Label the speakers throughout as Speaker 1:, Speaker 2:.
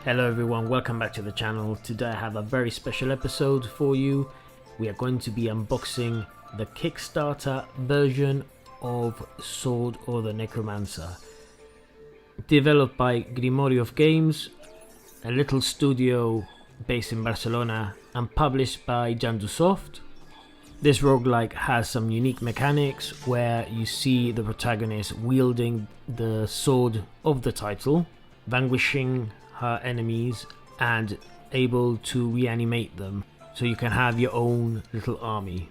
Speaker 1: Hello everyone, welcome back to the channel. Today I have a very special episode for you. We are going to be unboxing the Kickstarter version of Sword of the Necromancer. Developed by Grimorio of Games, a little studio based in Barcelona, and published by Jandusoft. This roguelike has some unique mechanics where you see the protagonist wielding the sword of the title, vanquishing her enemies and able to reanimate them, so you can have your own little army.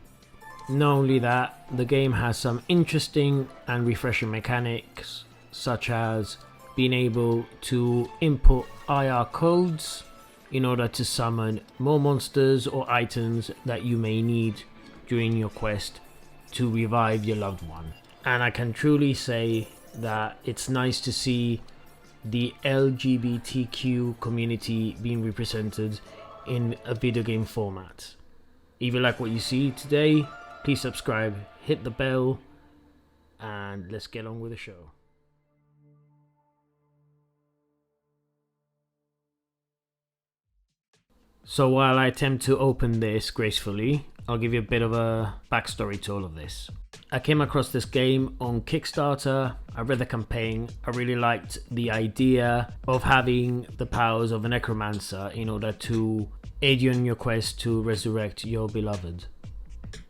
Speaker 1: Not only that, the game has some interesting and refreshing mechanics, such as being able to input IR codes in order to summon more monsters or items that you may need during your quest to revive your loved one. And I can truly say that it's nice to see the LGBTQ community being represented in a video game format. If you like what you see today, please subscribe, hit the bell, and let's get on with the show. So while I attempt to open this gracefully, I'll give you a bit of a backstory to all of this. I came across this game on Kickstarter, I read the campaign, I really liked the idea of having the powers of a Necromancer in order to aid you in your quest to resurrect your beloved.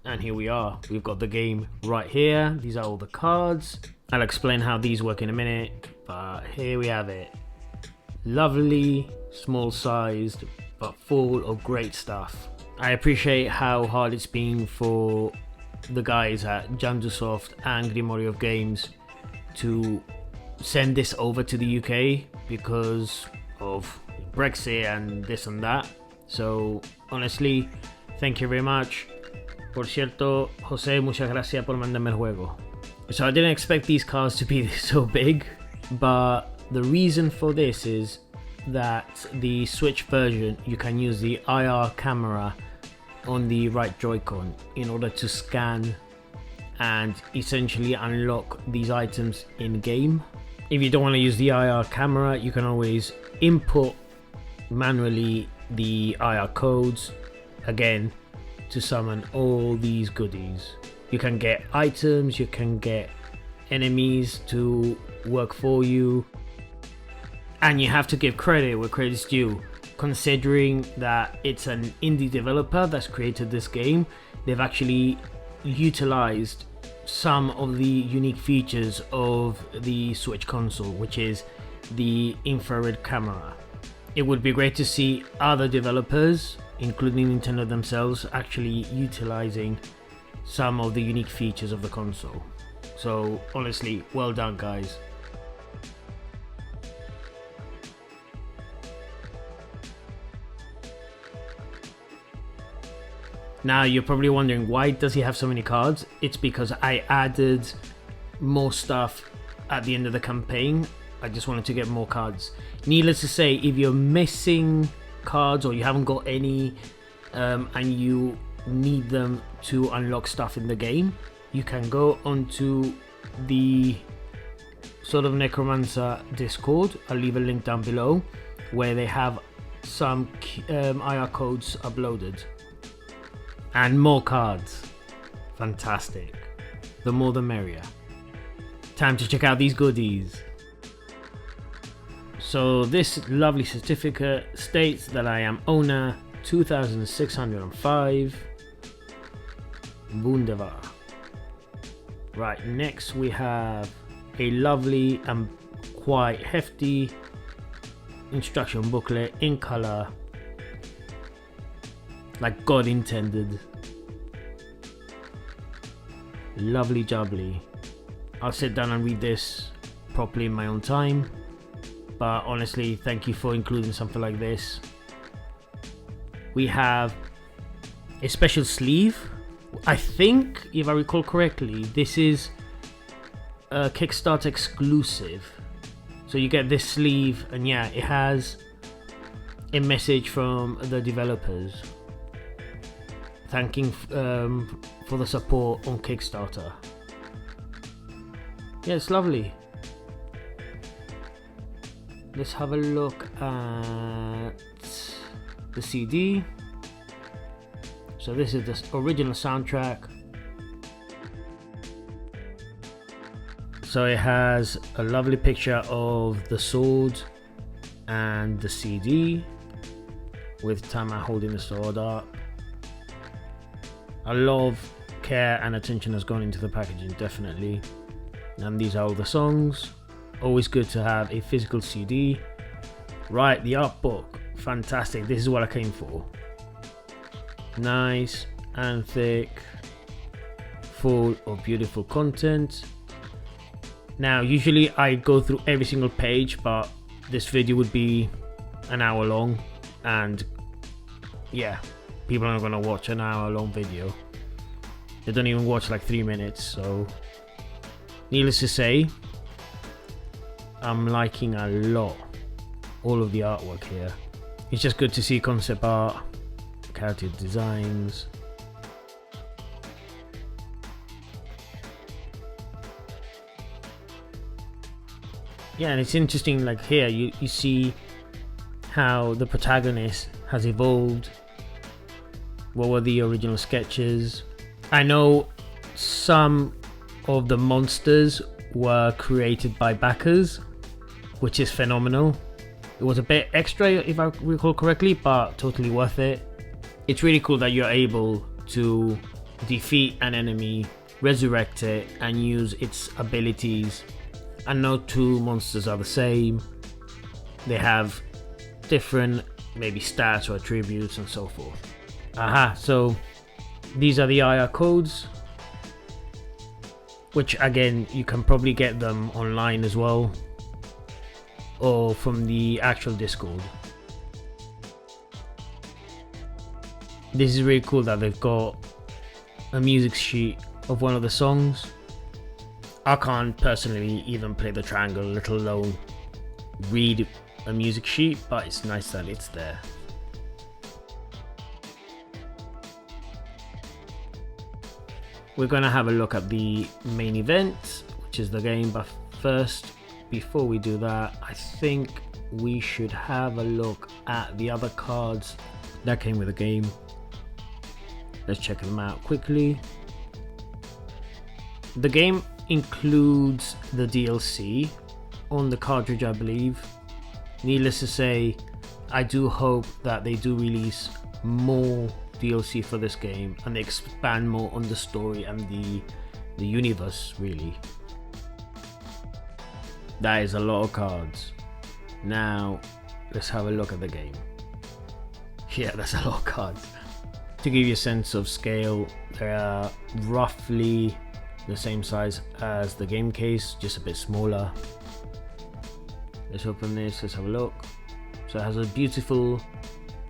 Speaker 1: And here we are, we've got the game right here, these are all the cards. I'll explain how these work in a minute, but here we have it. Lovely, small sized, but full of great stuff. I appreciate how hard it's been for the guys at Jandusoft and Grimorio of Games to send this over to the UK because of Brexit and this and that. So honestly, thank you very much. Por cierto, Jose, muchas gracias por mandarme el juego. So I didn't expect these cards to be so big, but the reason for this is that the Switch version, you can use the IR camera on the right Joy-Con in order to scan and essentially unlock these items in game. If you don't want to use the IR camera, you can always input manually the IR codes again to summon all these goodies. You can get items, you can get enemies to work for you, and you have to give credit where credit's due. Considering that it's an indie developer that's created this game, they've actually utilized some of the unique features of the Switch console, which is the infrared camera. It would be great to see other developers, including Nintendo themselves, actually utilizing some of the unique features of the console. So honestly, well done guys. Now you're probably wondering, why does he have so many cards? It's because I added more stuff at the end of the campaign. I just wanted to get more cards. Needless to say, if you're missing cards or you haven't got any and you need them to unlock stuff in the game, you can go onto the Sword of Necromancer Discord. I'll leave a link down below where they have some IR codes uploaded. And more cards. Fantastic. The more the merrier. Time to check out these goodies. So this lovely certificate states that I am owner 2605. Wunderbar. Right, next we have a lovely and quite hefty instruction booklet in color, like God intended. Lovely jubbly. I'll sit down and read this properly in my own time, but honestly, thank you for including something like this. We have a special sleeve. I think, if I recall correctly, this is a Kickstarter exclusive. So you get this sleeve, and yeah, it has a message from the developers thanking for the support on Kickstarter. Yeah, it's lovely. let's have a look at the CD. So this is the original soundtrack. So it has a lovely picture of the sword and the CD with Tama holding the sword up. A lot of care and attention has gone into the packaging, definitely. And these are all the songs. Always good to have a physical CD. Right, the art book, fantastic. This is what I came for. Nice and thick, full of beautiful content. Now, usually I go through every single page, but this video would be an hour long, and yeah, people aren't gonna watch an hour long video. They don't even watch like 3 minutes, so needless to say, I'm liking a lot all of the artwork here. It's just good to see concept art, character designs. Yeah, and it's interesting, like here you see how the protagonist has evolved. What were the original sketches? I know some of the monsters were created by backers, which is phenomenal. It was a bit extra if I recall correctly, but totally worth it. It's really cool that you're able to defeat an enemy, resurrect it, and use its abilities. And no two monsters are the same. They have different maybe stats or attributes and so forth. So these are the IR codes, which again you can probably get them online as well, or from the actual Discord. This is really cool that they've got a music sheet of one of the songs. I can't personally even play the triangle, let alone read a music sheet, but it's nice that it's there. We're gonna have a look at the main event, which is the game, but first, before we do that, I think we should have a look at the other cards that came with the game. Let's check them out quickly. The game includes the DLC on the cartridge, I believe. Needless to say, I do hope that they do release more DLC for this game and they expand more on the story and the universe, really. That is a lot of cards. Now let's have a look at the game. Yeah, that's a lot of cards. To give you a sense of scale, they are roughly the same size as the game case, just a bit smaller. Let's open this, let's have a look. So it has a beautiful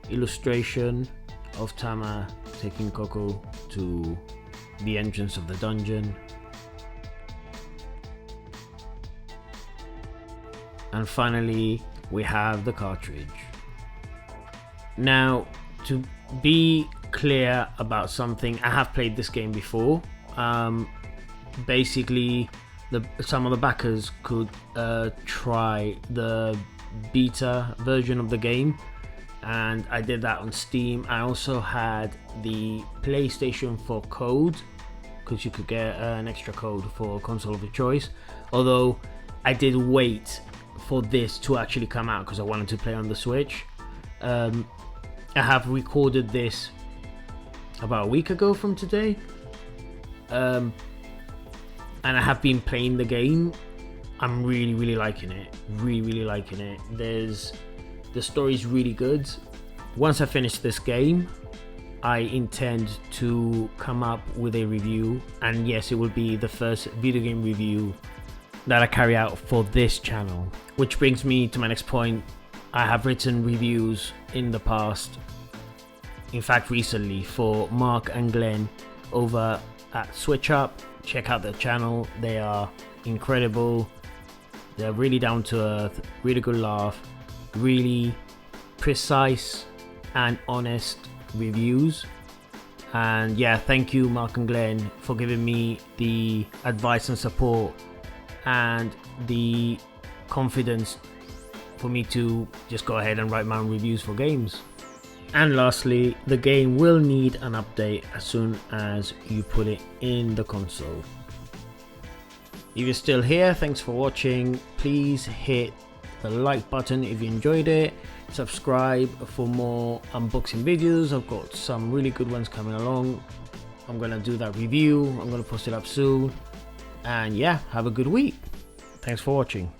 Speaker 1: illustration of Tama taking Coco to the entrance of the dungeon. And finally, we have the cartridge. Now, to be clear about something, I have played this game before. Basically, some of the backers could try the beta version of the game, and I did that on Steam. I also had the PlayStation 4 code, because you could get an extra code for console of your choice, although I did wait for this to actually come out because I wanted to play on the Switch. I have recorded this about a week ago from today, and I have been playing the game. I'm really liking it. Really liking it. The story's really good. Once I finish this game, I intend to come up with a review, and yes, it will be the first video game review that I carry out for this channel. Which brings me to my next point. I have written reviews in the past, in fact recently, for Mark and Glenn over at Switch Up. Check out their channel, they are incredible. They're really down to earth, really good laugh, really precise and honest reviews. And yeah, thank you Mark and Glenn for giving me the advice and support and the confidence for me to just go ahead and write my own reviews for games. And lastly, the game will need an update as soon as you put it in the console. If you're still here, thanks for watching. Please hit the like button if you enjoyed it. Subscribe for more unboxing videos. I've got some really good ones coming along. I'm gonna do that review. I'm gonna post it up soon. And yeah, have a good week. Thanks for watching.